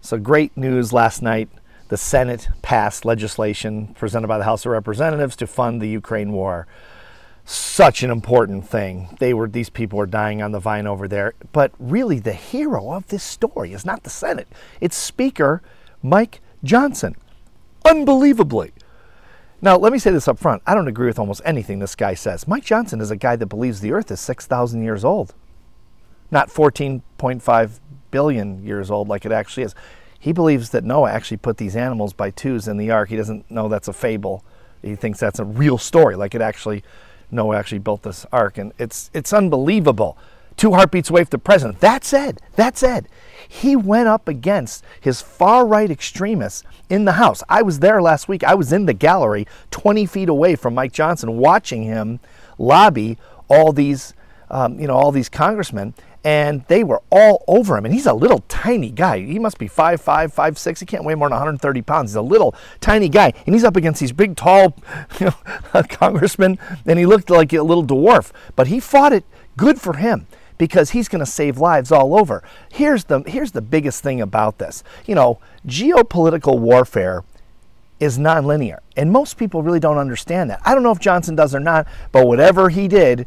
So great news last night. The Senate passed legislation presented by the House of Representatives to fund the Ukraine war. Such an important thing. These people were dying on the vine over there. But really the hero of this story is not the Senate. It's Speaker Mike Johnson. Unbelievably. Now, let me say this up front. I don't agree with almost anything this guy says. Mike Johnson is a guy that believes the earth is 6,000 years old. Not 14.5 billion years old like it actually is. He believes that Noah actually put these animals by twos in the ark. He doesn't know that's a fable. He thinks that's a real story, like Noah actually built this ark. And it's unbelievable. 2 heartbeats away from the president. That said, he went up against his far-right extremists in the House. I was there last week. I was in the gallery 20 feet away from Mike Johnson watching him lobby all these congressmen, and they were all over him. And he's a little tiny guy. He must be 5'5", 5'6". He can't weigh more than 130 pounds. He's a little tiny guy, and he's up against these big, tall congressmen, and he looked like a little dwarf. But he fought it. Good for him, because he's going to save lives all over. Here's the biggest thing about this. Geopolitical warfare is nonlinear, and most people really don't understand that. I don't know if Johnson does or not, but whatever he did,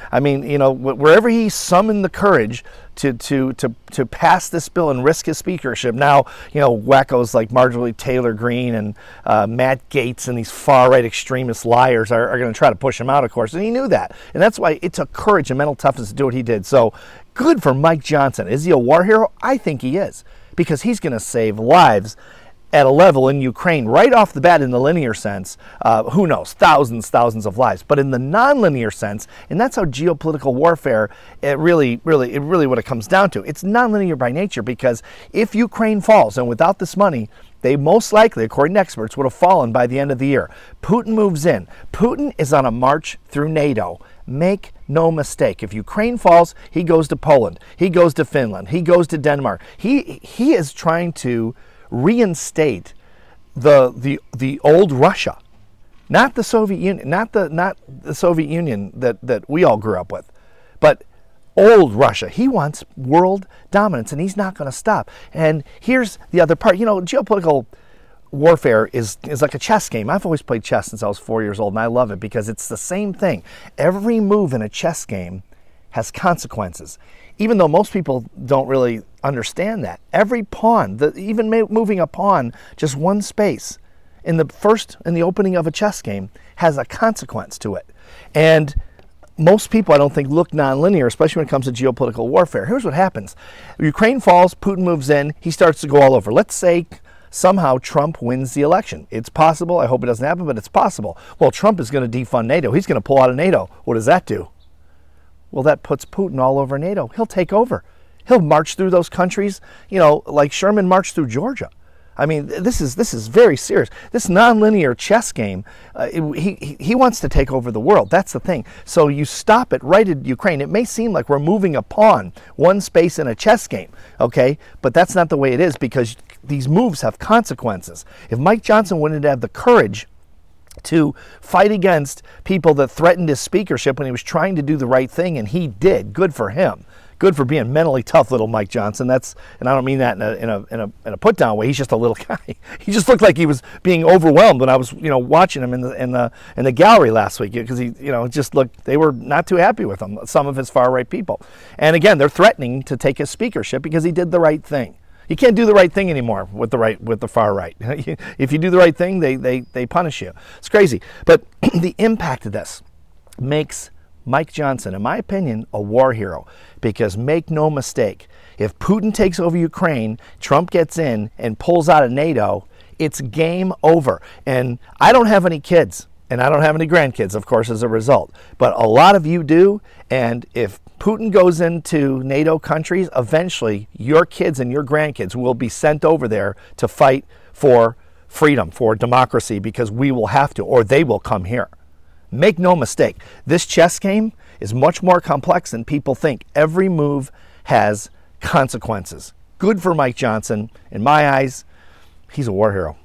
I mean, wherever he summoned the courage to pass this bill and risk his speakership. Now, wackos like Marjorie Taylor Greene and Matt Gaetz and these far-right extremist liars are going to try to push him out, of course, and he knew that. And that's why it took courage and mental toughness to do what he did. So good for Mike Johnson. Is he a war hero? I think he is, because he's going to save lives at a level in Ukraine right off the bat. In the linear sense, who knows, thousands of lives. But in the nonlinear sense, and that's how geopolitical warfare, it really what it comes down to. It's nonlinear by nature, because if Ukraine falls, and without this money, they most likely, according to experts, would have fallen by the end of the year. Putin moves in. Putin is on a march through NATO. Make no mistake. If Ukraine falls, he goes to Poland. He goes to Finland. He goes to Denmark. He is trying to reinstate the old Russia, not the Soviet Union, not the Soviet Union that we all grew up with, but old Russia. He wants world dominance, and he's not going to stop. And here's the other part. Geopolitical warfare is like a chess game. I've always played chess since I was 4 years old, and I love it because it's the same thing. Every move in a chess game has consequences, even though most people don't really understand that. Every pawn, even moving a pawn just one space in the opening of a chess game, has a consequence to it. And most people, I don't think, look nonlinear, especially when it comes to geopolitical warfare. Here's what happens. Ukraine falls, Putin moves in, he starts to go all over. Let's say somehow Trump wins the election. It's possible. I hope it doesn't happen, but it's possible. Well, Trump is going to defund NATO. He's going to pull out of NATO. What does that do? Well, that puts Putin all over NATO. He'll take over. He'll march through those countries, like Sherman marched through Georgia. I mean, this is very serious. This nonlinear chess game, he wants to take over the world. That's the thing. So you stop it right at Ukraine. It may seem like we're moving a pawn, one space in a chess game, okay? But that's not the way it is, because these moves have consequences. If Mike Johnson wouldn't have the courage to fight against people that threatened his speakership when he was trying to do the right thing, and he did. Good for him. Good for being mentally tough, little Mike Johnson. And I don't mean that in a put down way. He's just a little guy. He just looked like he was being overwhelmed when I was watching him in the gallery last week, because he just looked. They were not too happy with him. Some of his far right people, and again, they're threatening to take his speakership because he did the right thing. You can't do the right thing anymore with the far right. If you do the right thing, they punish you. It's crazy. But the impact of this makes Mike Johnson, in my opinion, a war hero, because make no mistake, if Putin takes over Ukraine, Trump gets in and pulls out of NATO, it's game over. And I don't have any kids, and I don't have any grandkids, of course, as a result. But a lot of you do, and if Putin goes into NATO countries, eventually your kids and your grandkids will be sent over there to fight for freedom, for democracy, because we will have to, or they will come here. Make no mistake, this chess game is much more complex than people think. Every move has consequences. Good for Mike Johnson. In my eyes, he's a war hero.